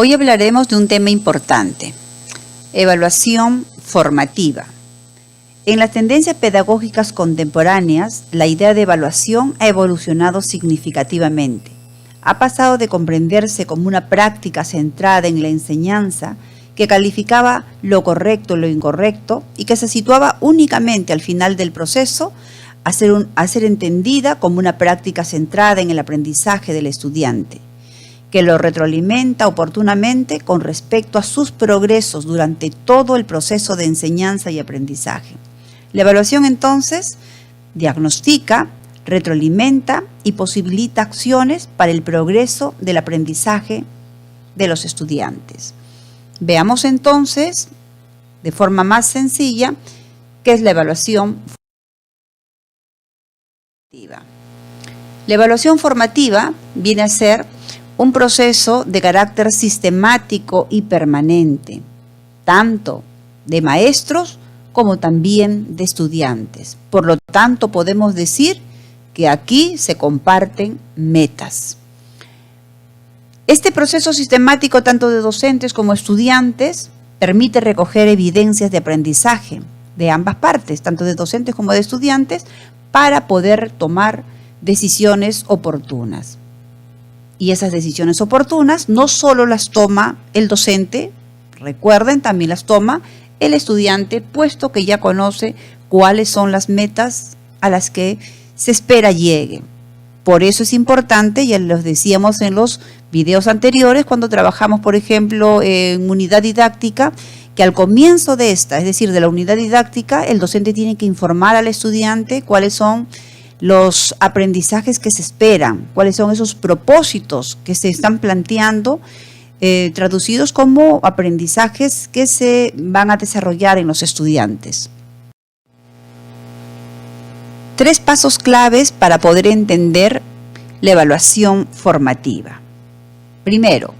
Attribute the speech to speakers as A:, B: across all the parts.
A: Hoy hablaremos de un tema importante, evaluación formativa. En las tendencias pedagógicas contemporáneas, la idea de evaluación ha evolucionado significativamente. Ha pasado de comprenderse como una práctica centrada en la enseñanza que calificaba lo correcto y lo incorrecto y que se situaba únicamente al final del proceso a ser entendida como una práctica centrada en el aprendizaje del estudiante, que lo retroalimenta oportunamente con respecto a sus progresos durante todo el proceso de enseñanza y aprendizaje. La evaluación entonces diagnostica, retroalimenta y posibilita acciones para el progreso del aprendizaje de los estudiantes. Veamos entonces, de forma más sencilla, qué es la evaluación formativa. La evaluación formativa viene a ser un proceso de carácter sistemático y permanente, tanto de maestros como también de estudiantes. Por lo tanto, podemos decir que aquí se comparten metas. Este proceso sistemático, tanto de docentes como estudiantes, permite recoger evidencias de aprendizaje de ambas partes, tanto de docentes como de estudiantes, para poder tomar decisiones oportunas. Y esas decisiones oportunas no solo las toma el docente, recuerden, también las toma el estudiante, puesto que ya conoce cuáles son las metas a las que se espera llegue. Por eso es importante, ya los decíamos en los videos anteriores, cuando trabajamos, por ejemplo, en unidad didáctica, que al comienzo de esta, es decir, de la unidad didáctica, el docente tiene que informar al estudiante cuáles son los aprendizajes que se esperan, cuáles son esos propósitos que se están planteando, traducidos como aprendizajes que se van a desarrollar en los estudiantes. 3 pasos claves para poder entender la evaluación formativa. Primero,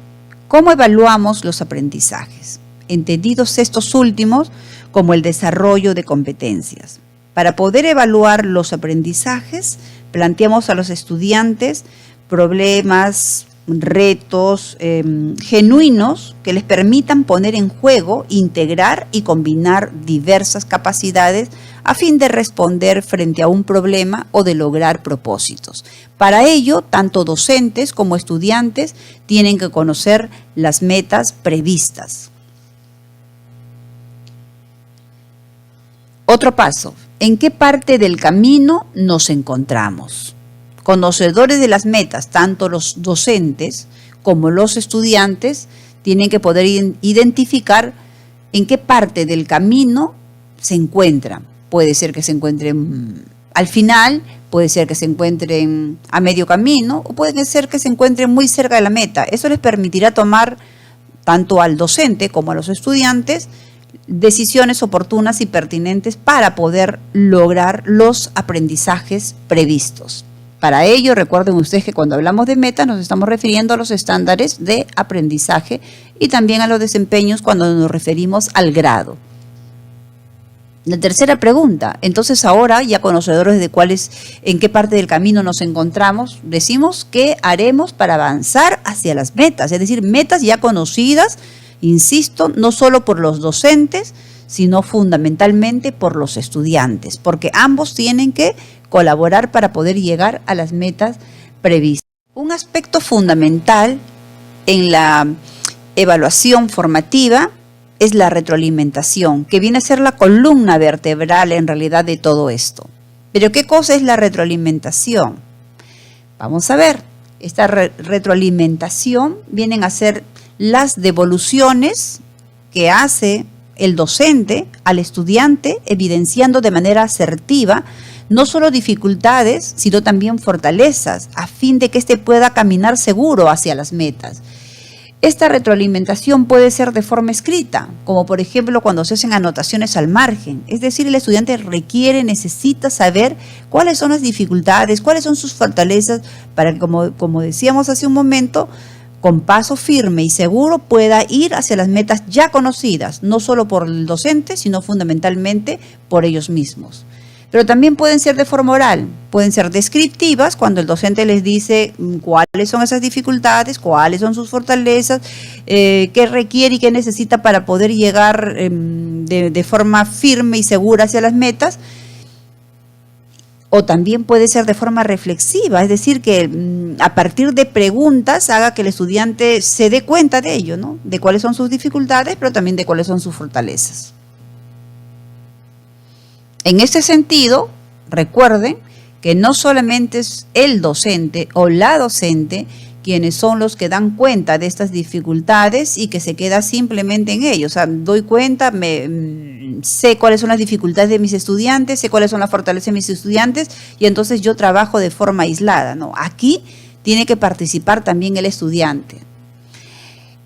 A: ¿cómo evaluamos los aprendizajes? Entendidos estos últimos como el desarrollo de competencias. Para poder evaluar los aprendizajes, planteamos a los estudiantes problemas, retos genuinos que les permitan poner en juego, integrar y combinar diversas capacidades a fin de responder frente a un problema o de lograr propósitos. Para ello, tanto docentes como estudiantes tienen que conocer las metas previstas. Otro paso, ¿en qué parte del camino nos encontramos? Conocedores de las metas, tanto los docentes como los estudiantes tienen que poder identificar en qué parte del camino se encuentran. Puede ser que se encuentren al final, puede ser que se encuentren a medio camino o puede ser que se encuentren muy cerca de la meta. Eso les permitirá tomar tanto al docente como a los estudiantes decisiones oportunas y pertinentes para poder lograr los aprendizajes previstos. Para ello, recuerden ustedes que cuando hablamos de metas nos estamos refiriendo a los estándares de aprendizaje y también a los desempeños cuando nos referimos al grado. La tercera pregunta, entonces ahora ya conocedores de en qué parte del camino nos encontramos, decimos qué haremos para avanzar hacia las metas, es decir, metas ya conocidas, insisto, no solo por los docentes, sino fundamentalmente por los estudiantes, porque ambos tienen que colaborar para poder llegar a las metas previstas. Un aspecto fundamental en la evaluación formativa es la retroalimentación, que viene a ser la columna vertebral en realidad de todo esto. Pero ¿qué cosa es la retroalimentación? Vamos a ver, esta retroalimentación vienen a ser las devoluciones que hace el docente al estudiante, evidenciando de manera asertiva no solo dificultades, sino también fortalezas, a fin de que éste pueda caminar seguro hacia las metas. Esta retroalimentación puede ser de forma escrita, como por ejemplo cuando se hacen anotaciones al margen, es decir, el estudiante necesita saber cuáles son las dificultades, cuáles son sus fortalezas, para que, como decíamos hace un momento, con paso firme y seguro pueda ir hacia las metas ya conocidas, no solo por el docente, sino fundamentalmente por ellos mismos. Pero también pueden ser de forma oral, pueden ser descriptivas cuando el docente les dice cuáles son esas dificultades, cuáles son sus fortalezas, qué requiere y qué necesita para poder llegar de forma firme y segura hacia las metas. O también puede ser de forma reflexiva, es decir, que a partir de preguntas haga que el estudiante se dé cuenta de ello, ¿no? De cuáles son sus dificultades, pero también de cuáles son sus fortalezas. En este sentido, recuerden que no solamente es el docente o la docente quienes son los que dan cuenta de estas dificultades y que se queda simplemente en ello. O sea, doy cuenta, sé cuáles son las dificultades de mis estudiantes, sé cuáles son las fortalezas de mis estudiantes y entonces yo trabajo de forma aislada, ¿no? Aquí tiene que participar también el estudiante.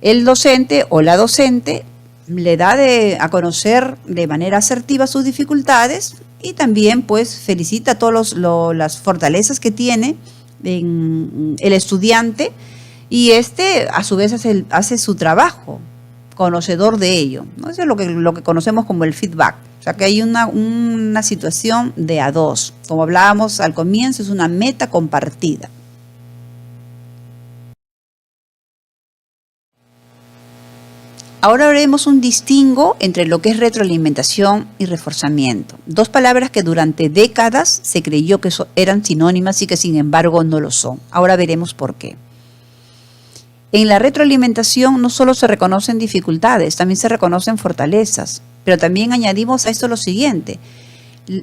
A: El docente o la docente le da a conocer de manera asertiva sus dificultades y también pues felicita todas las fortalezas que tiene en el estudiante y a su vez hace su trabajo conocedor de ello, ¿no? Eso es lo que conocemos como el feedback. O sea que hay una situación de a dos. Como hablábamos al comienzo, es una meta compartida. Ahora haremos un distingo entre lo que es retroalimentación y reforzamiento. Dos palabras que durante décadas se creyó que eran sinónimas y que sin embargo no lo son. Ahora veremos por qué. En la retroalimentación no solo se reconocen dificultades, también se reconocen fortalezas. Pero también añadimos a esto lo siguiente.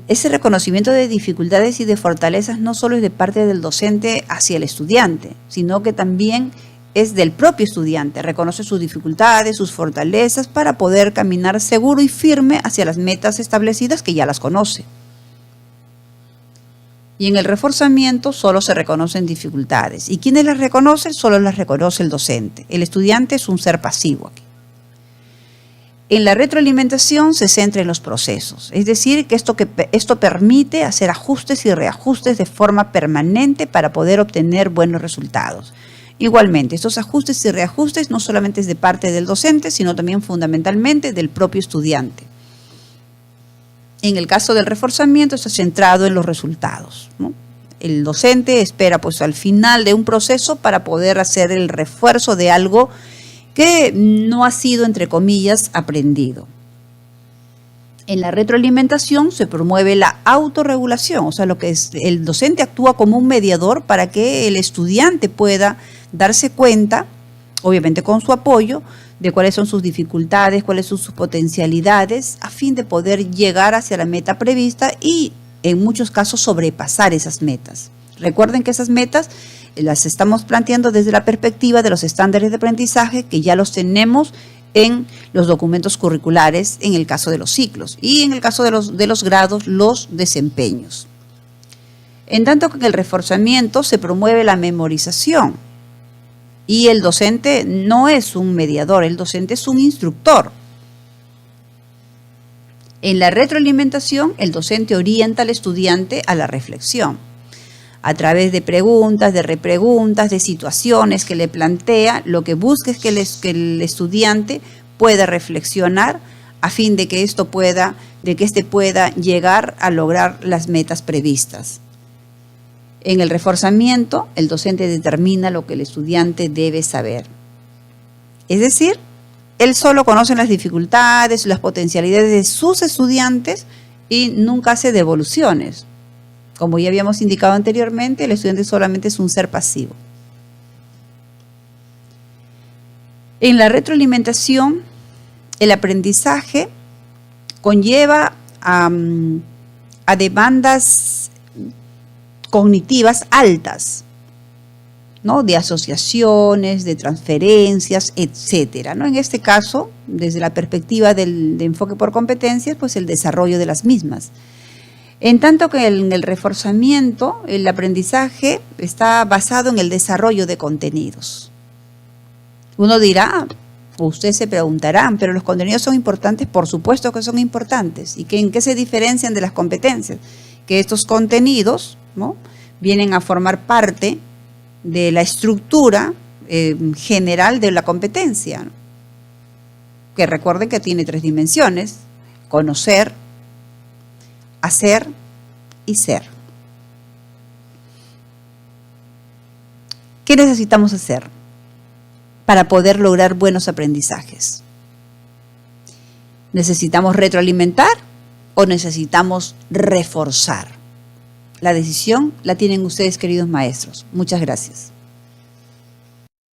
A: Ese reconocimiento de dificultades y de fortalezas no solo es de parte del docente hacia el estudiante, sino que también es del propio estudiante, reconoce sus dificultades, sus fortalezas para poder caminar seguro y firme hacia las metas establecidas que ya las conoce. Y en el reforzamiento solo se reconocen dificultades. ¿Y quiénes las reconocen? Solo las reconoce el docente. El estudiante es un ser pasivo aquí. En la retroalimentación se centra en los procesos, es decir, que esto permite hacer ajustes y reajustes de forma permanente para poder obtener buenos resultados. Igualmente, estos ajustes y reajustes no solamente es de parte del docente, sino también fundamentalmente del propio estudiante. En el caso del reforzamiento está centrado en los resultados, ¿no? El docente espera pues al final de un proceso para poder hacer el refuerzo de algo que no ha sido, entre comillas, aprendido. En la retroalimentación se promueve la autorregulación, o sea, el docente actúa como un mediador para que el estudiante pueda darse cuenta, obviamente con su apoyo, de cuáles son sus dificultades, cuáles son sus potencialidades, a fin de poder llegar hacia la meta prevista y en muchos casos sobrepasar esas metas. Recuerden que esas metas las estamos planteando desde la perspectiva de los estándares de aprendizaje que ya los tenemos en los documentos curriculares en el caso de los ciclos y en el caso de los grados, los desempeños. En tanto que en el reforzamiento se promueve la memorización y el docente no es un mediador, el docente es un instructor. En la retroalimentación, el docente orienta al estudiante a la reflexión a través de preguntas, de repreguntas, de situaciones que le plantea. Lo que busca es que el estudiante pueda reflexionar a fin de que éste pueda llegar a lograr las metas previstas. En el reforzamiento, el docente determina lo que el estudiante debe saber. Es decir, él solo conoce las dificultades, las potencialidades de sus estudiantes y nunca hace devoluciones. Como ya habíamos indicado anteriormente, el estudiante solamente es un ser pasivo. En la retroalimentación, el aprendizaje conlleva a demandas cognitivas altas, ¿no? De asociaciones, de transferencias, etcétera, ¿no? En este caso, desde la perspectiva de enfoque por competencias, pues el desarrollo de las mismas. En tanto que en el reforzamiento, el aprendizaje está basado en el desarrollo de contenidos. Uno dirá, o ustedes se preguntarán, pero los contenidos son importantes, por supuesto que son importantes. ¿Y en qué se diferencian de las competencias? Que estos contenidos, ¿no?, vienen a formar parte de la estructura general de la competencia, ¿no? Que recuerden que tiene 3 dimensiones: conocer, hacer y ser. ¿Qué necesitamos hacer para poder lograr buenos aprendizajes? ¿Necesitamos retroalimentar o necesitamos reforzar? La decisión la tienen ustedes, queridos maestros. Muchas gracias.